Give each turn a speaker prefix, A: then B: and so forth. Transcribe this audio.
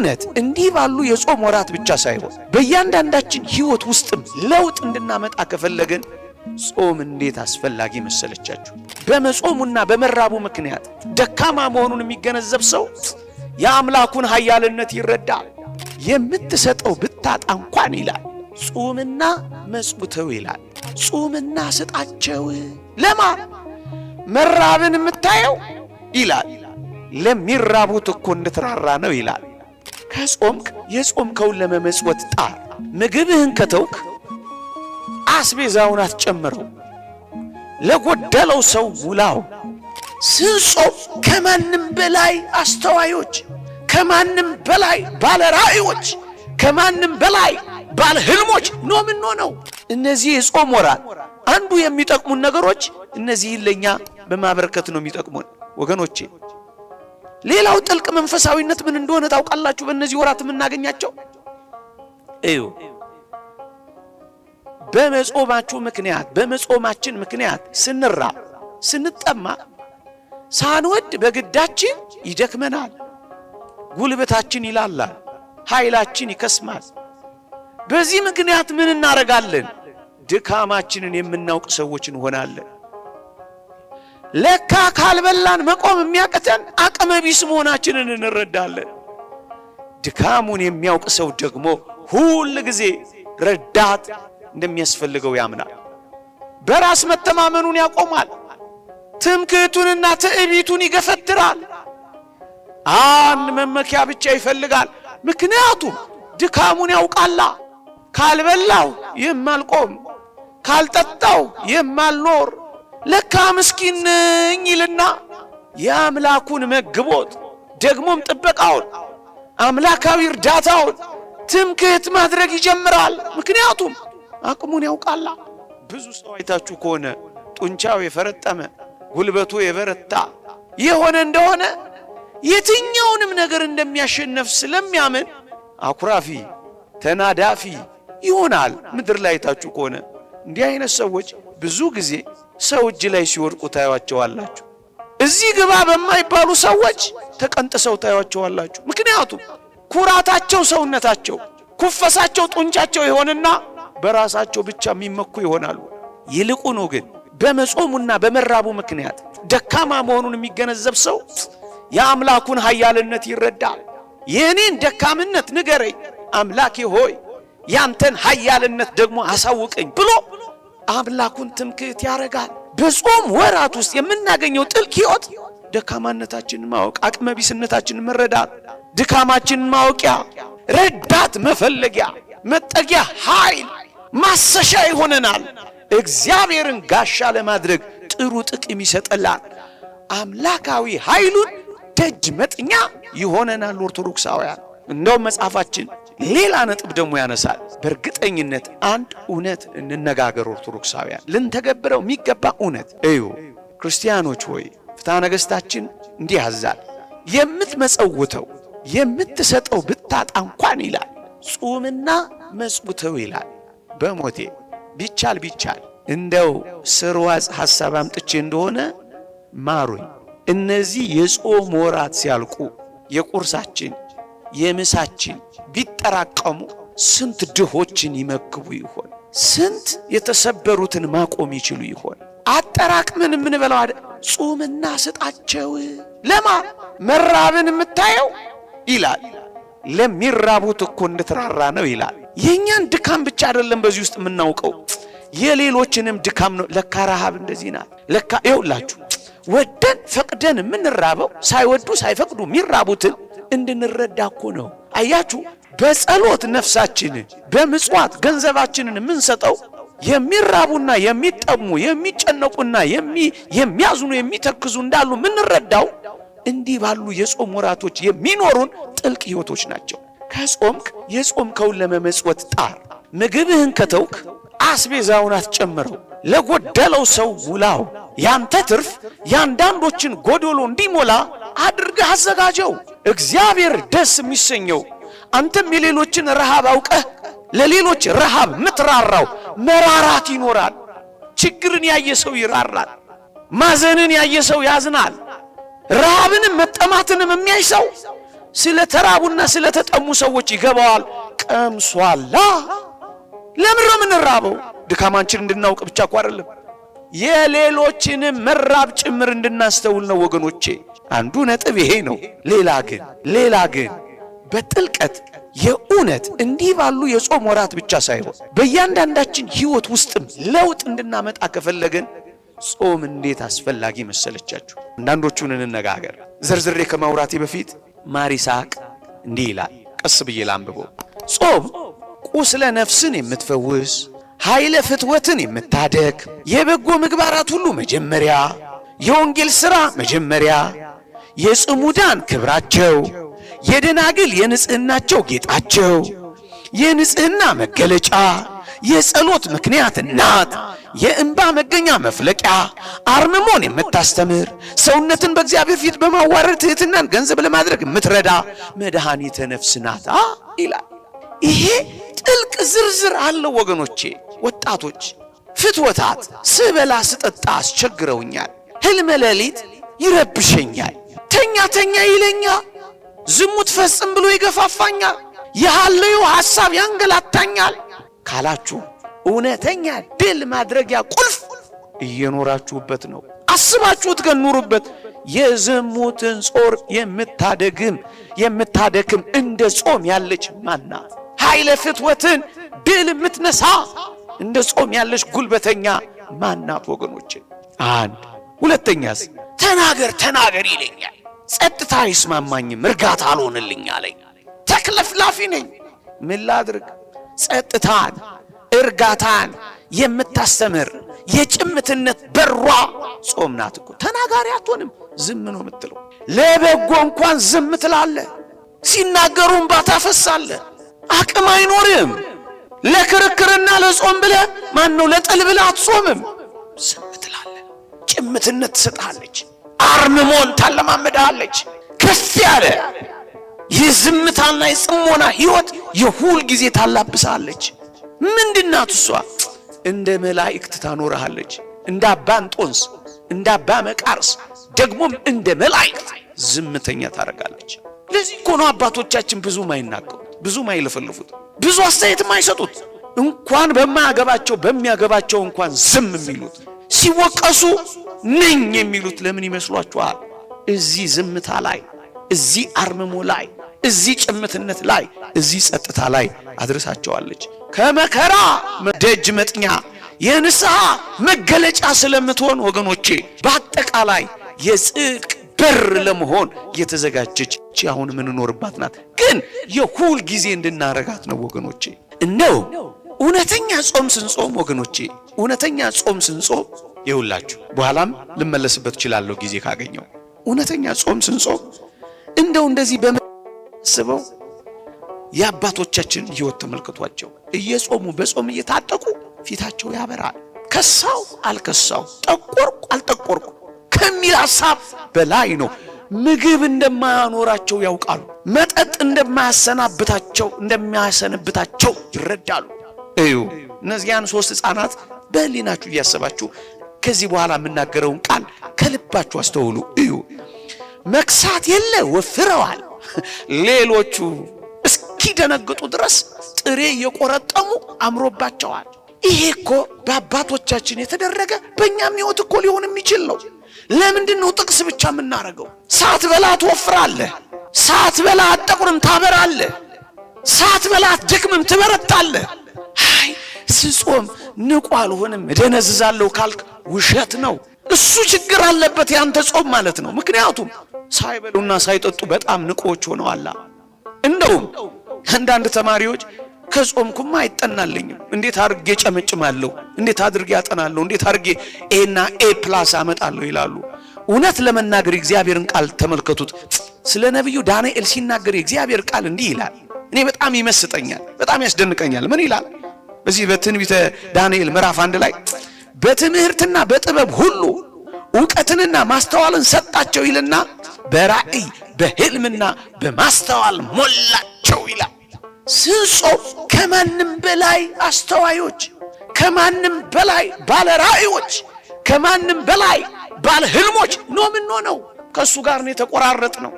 A: በእውነት እንዲህ ባሉ የጾም ወራት ብቻ ሳይሆን በእያንዳንዳችን ሕይወት ውስጥም ለውጥ እንድናመጣ ከፈለግን ጾም እንዴት አስፈላጊ መሰለቻችሁ። በመጾሙና በመራቡ ምክንያት ደካማ መሆኑን የሚገነዘብ ሰው የአምላኩን ኃያልነት ይረዳል። የምትሰጠው ብታጣ እንኳን ይላል ጾምና መጽውተው ይላል። ጾምና ስጣቸው ለማ መራብን የምታየው ይላል ለሚራቡት እኮ እንድትራራ ነው ይላል። ከጾምክ የጾምከውን ለመመጽወት ጣር። ምግብህን ከተውክ አስቤዛውን አትጨምረው፣ ለጎደለው ሰው ሙላው። ስንጾም ከማንም በላይ አስተዋዮች፣ ከማንም በላይ ባለ ራእዮች፣ ከማንም በላይ ባለ ህልሞች ነው የምንሆነው። እነዚህ የጾም ወራት አንዱ የሚጠቅሙን ነገሮች እነዚህን ለኛ በማበረከት ነው የሚጠቅሙን ወገኖቼ። ሌላው ጥልቅ መንፈሳዊነት ምን እንደሆነ ታውቃላችሁ? በእነዚህ ወራት የምናገኛቸው እዩ። በመጾማችሁ ምክንያት በመጾማችን ምክንያት ስንራብ ስንጠማ ሳንወድ በግዳችን ይደክመናል፣ ጉልበታችን ይላላል፣ ኃይላችን ይከስማል። በዚህ ምክንያት ምን እናረጋለን? ድካማችንን የምናውቅ ሰዎች እንሆናለን። ለካ ካልበላን መቆም የሚያቅተን አቅመ ቢስ መሆናችንን እንረዳለን። ድካሙን የሚያውቅ ሰው ደግሞ ሁል ጊዜ ረዳት እንደሚያስፈልገው ያምናል። በራስ መተማመኑን ያቆማል። ትምክህቱንና ትዕቢቱን ይገፈትራል። አንድ መመኪያ ብቻ ይፈልጋል። ምክንያቱም ድካሙን ያውቃላ። ካልበላው የማልቆም፣ ካልጠጣው የማልኖር ለካ ምስኪን ነኝ ይልና የአምላኩን መግቦት ደግሞም ጥበቃውን አምላካዊ እርዳታውን ትምክህት ማድረግ ይጀምራል። ምክንያቱም አቅሙን ያውቃላ። ብዙ ሰው አይታችሁ ከሆነ ጡንቻው የፈረጠመ ጉልበቱ የበረታ የሆነ እንደሆነ የትኛውንም ነገር እንደሚያሸነፍ ስለሚያምን አኩራፊ ተናዳፊ ይሆናል። ምድር ላይ አይታችሁ ከሆነ እንዲህ አይነት ሰዎች ብዙ ጊዜ ሰው እጅ ላይ ሲወድቁ ታያቸዋላችሁ። እዚህ ግባ በማይባሉ ሰዎች ተቀንጥሰው ታያቸዋላችሁ። ምክንያቱም ኩራታቸው ሰውነታቸው፣ ኩፈሳቸው ጡንቻቸው ይሆንና በራሳቸው ብቻ የሚመኩ ይሆናሉ። ይልቁኑ ግን በመጾሙና በመራቡ ምክንያት ደካማ መሆኑን የሚገነዘብ ሰው የአምላኩን ኃያልነት ይረዳል። የኔን ደካምነት ንገረኝ አምላኬ ሆይ ያንተን ኃያልነት ደግሞ አሳውቀኝ ብሎ አምላኩን ትምክህት ያረጋል። በጾም ወራት ውስጥ የምናገኘው ጥልቅ ሕይወት ደካማነታችንን ማወቅ፣ አቅመቢስነታችንን መረዳት፣ ድካማችንን ማወቂያ፣ ረዳት መፈለጊያ፣ መጠጊያ፣ ኃይል ማሰሻ ይሆነናል። እግዚአብሔርን ጋሻ ለማድረግ ጥሩ ጥቅም ይሰጠላል። አምላካዊ ኃይሉን ደጅ መጥኛ ይሆነናል። ኦርቶዶክሳውያን እንደውም መጽሐፋችን ሌላ ነጥብ ደግሞ ያነሳል። በእርግጠኝነት አንድ እውነት እንነጋገር ኦርቶዶክሳውያን፣ ልንተገብረው የሚገባ እውነት እዩ። ክርስቲያኖች ሆይ ፍትሐ ነገሥታችን እንዲህ ያዛል። የምትመጸውተው የምትሰጠው ብታጣ እንኳን ይላል ጾምና መጽውተው ይላል። በሞቴ ቢቻል እንደው ስርዋጽ ሐሳብ አምጥቼ እንደሆነ ማሩኝ። እነዚህ የጾም ወራት ሲያልቁ የቁርሳችን የምሳችን ቢጠራቀሙ ስንት ድሆችን ይመግቡ ይሆን? ስንት የተሰበሩትን ማቆም ይችሉ ይሆን? አጠራቅመን የምንበላው ጾምና ስጣቸው ለማ መራብን የምታየው ይላል ለሚራቡት እኮ እንድትራራ ነው ይላል። የኛን ድካም ብቻ አይደለም በዚህ ውስጥ የምናውቀው የሌሎችንም ድካም ነው። ለካ ረሃብ እንደዚህ ናት። ለካ ይውላችሁ ወደን ፈቅደን የምንራበው ሳይወዱ ሳይፈቅዱ የሚራቡትን እንድንረዳ እኮ ነው። አያችሁ፣ በጸሎት ነፍሳችንን በምጽዋት ገንዘባችንን የምንሰጠው የሚራቡና የሚጠሙ የሚጨነቁና የሚያዝኑ የሚተክዙ እንዳሉ የምንረዳው እንዲህ ባሉ የጾም ወራቶች የሚኖሩን ጥልቅ ሕይወቶች ናቸው። ከጾምክ የጾምከውን ለመመጽወት ጣር። ምግብህን ከተውክ አስቤዛውን አትጨምረው፣ ለጎደለው ሰው ሙላው። ያንተ ትርፍ ያንዳንዶችን ጎዶሎ እንዲሞላ አድርገህ አዘጋጀው። እግዚአብሔር ደስ የሚሰኘው አንተም የሌሎችን ረሃብ አውቀህ ለሌሎች ረሃብ ምትራራው መራራት ይኖራል። ችግርን ያየ ሰው ይራራል። ማዘንን ያየ ሰው ያዝናል። ረሃብንም መጠማትንም የሚያይ ሰው ስለተራቡና ስለተጠሙ ሰዎች ይገባዋል። ቀምሷላ። ለምን ነው የምንራበው? ድካማችን እንድናውቅ ብቻ እኮ አይደለም፣ የሌሎችንም መራብ ጭምር እንድናስተውል ነው ወገኖቼ። አንዱ ነጥብ ይሄ ነው። ሌላ ግን በጥልቀት የእውነት እንዲህ ባሉ የጾም ወራት ብቻ ሳይሆን በእያንዳንዳችን ሕይወት ውስጥም ለውጥ እንድናመጣ ከፈለገን ጾም እንዴት አስፈላጊ መሰለቻችሁ? አንዳንዶቹን እንነጋገር። ዝርዝሬ ከማውራቴ በፊት ማር ይስሐቅ እንዲህ ይላል፣ ቀስ ብዬ ላንብበው። ጾም ቁስለ ነፍስን የምትፈውስ ኃይለ ፍትወትን የምታደግ የበጎ ምግባራት ሁሉ መጀመሪያ፣ የወንጌል ሥራ መጀመሪያ፣ የጽሙዳን ክብራቸው፣ የደናግል የንጽህናቸው ጌጣቸው፣ የንጽህና መገለጫ፣ የጸሎት ምክንያት እናት፣ የእንባ መገኛ መፍለቂያ፣ አርምሞን የምታስተምር ሰውነትን በእግዚአብሔር ፊት በማዋረድ ትሕትናን ገንዘብ ለማድረግ የምትረዳ መድኃኒተ ነፍስ ናት ይላል። ይሄ ጥልቅ ዝርዝር አለው ወገኖቼ። ወጣቶች ፍትወታት ስበላ ስጠጣ አስቸግረውኛል፣ ሕልመ ሌሊት ይረብሸኛል፣ ተኛ ይለኛል፣ ዝሙት ፈጽም ብሎ ይገፋፋኛል፣ የሐለዮ ሐሳብ ያንገላታኛል ካላችሁ እውነተኛ ድል ማድረጊያ ቁልፍ እየኖራችሁበት ነው። አስባችሁት ገኑሩበት። የዝሙትን ጾር የምታደክም እንደ ጾም ያለች ማናት? ኃይለ ፍትወትን ድል የምትነሳ እንደ ጾም ያለች ጉልበተኛ ማናት ወገኖቼ? አንድ ሁለተኛስ ተናገር ይለኛል፣ ጸጥታ አይስማማኝም፣ እርጋታ አልሆንልኝ አለኝ፣ ተክለፍላፊ ነኝ። ምን ላድርግ? ጸጥታን እርጋታን የምታስተምር የጭምትነት በሯ ጾም ናት እኮ። ተናጋሪ አትሆንም፣ ዝም ነው የምትለው። ለበጎ እንኳን ዝም ትላለህ፣ ሲናገሩ እንባ ታፈሳለህ፣ አቅም አይኖርም። ለክርክርና ለጾም ብለህ ለጥል ብለህ አትጾምም፣ ዝም ትላለህ። ጭምትነት ትሰጣለች፣ አርምሞን ታለማመዳለች። ከፍ ያለ የዝምታና የጽሞና ሕይወት የሁል ጊዜ ታላብሳለች። ምንድናት እሷ? እንደ መላእክት ታኖርሃለች፣ እንደ አባ እንጦንስ እንደ አባ መቃርስ ደግሞም እንደ መላእክት ዝምተኛ ታረጋለች። ለዚህ እኮ ነው አባቶቻችን ብዙ ማይናገሩት፣ ብዙ ማይለፈልፉት፣ ብዙ አስተያየት ማይሰጡት። እንኳን በማያገባቸው በሚያገባቸው እንኳን ዝም የሚሉት፣ ሲወቀሱ ነኝ የሚሉት ለምን ይመስሏችኋል? እዚህ ዝምታ ላይ፣ እዚህ አርምሞ ላይ፣ እዚህ ጭምትነት ላይ፣ እዚህ ጸጥታ ላይ አድርሳቸዋለች። ከመከራ ደጅ መጥኛ የንስሐ መገለጫ ስለምትሆን ወገኖቼ በአጠቃላይ የጽድቅ በር ለመሆን የተዘጋጀች አሁን የምንኖርባት ናት። ግን የሁል ጊዜ እንድናረጋት ነው ወገኖቼ። እነሆ እውነተኛ ጾም ስንጾም ወገኖቼ፣ እውነተኛ ጾም ስንጾም ይውላችሁ፣ በኋላም ልመለስበት እችላለሁ ጊዜ ካገኘው። እውነተኛ ጾም ስንጾም እንደዚህ በመስበው የአባቶቻችን ሕይወት ተመልከቷቸው። እየጾሙ በጾም እየታጠቁ ፊታቸው ያበራል። ከሳው አልከሳው፣ ጠቆርኩ አልጠቆርኩ ከሚል ሐሳብ በላይ ነው። ምግብ እንደማያኖራቸው ያውቃሉ። መጠጥ እንደማያሰነብታቸው ይረዳሉ። እነዚያን 3 ሕፃናት በህሊናችሁ እያሰባችሁ ከዚህ በኋላ የምናገረውን ቃል ከልባችሁ አስተውሉ። መክሳት የለ ወፍረዋል። ሌሎቹ እስኪደነግጡ ድረስ ጥሬ የቆረጠሙ አምሮባቸዋል። ይሄ እኮ በአባቶቻችን የተደረገ በእኛም ሕይወት እኮ ሊሆን የሚችል ነው። ለምንድን ነው ጥቅስ ብቻ የምናደርገው? ሳትበላ ትወፍራለህ፣ ሳትበላ አትጠቁርም ታበራለህ፣ ሳትበላ አትደክምም ትበረታለህ። አይ ስጾም ንቁ አልሆንም እደነዝዛለሁ ካልክ ውሸት ነው። እሱ ችግር አለበት ያንተ ጾም ማለት ነው። ምክንያቱም ሳይበሉና ሳይጠጡ በጣም ንቁዎች ሆነዋል። እንደውም አንዳንድ ተማሪዎች ከጾምኩማ አይጠናልኝም፣ እንዴት አድርጌ ጨመጭማለሁ፣ እንዴት አድርጌ አጠናለሁ፣ እንዴት አድርጌ ኤና ኤ+ አመጣለሁ ይላሉ። እውነት ለመናገር የእግዚአብሔርን ቃል ተመልከቱት። ስለ ነቢዩ ዳንኤል ሲናገር የእግዚአብሔር ቃል እንዲህ ይላል። እኔ በጣም ይመስጠኛል፣ በጣም ያስደንቀኛል። ምን ይላል? በዚህ በትንቢተ ዳንኤል ምዕራፍ 1 ላይ በትምህርትና በጥበብ ሁሉ ዕውቀትንና ማስተዋልን ሰጣቸው ይልና በራእይ በሕልምና በማስተዋል ሞላቸው ይላል። ስንጾም ከማንም በላይ አስተዋዮች፣ ከማንም በላይ ባለ ራእዮች፣ ከማንም በላይ ባለ ሕልሞች ነው የምንሆነው። ከእሱ ጋር ነው የተቆራረጥ ነው።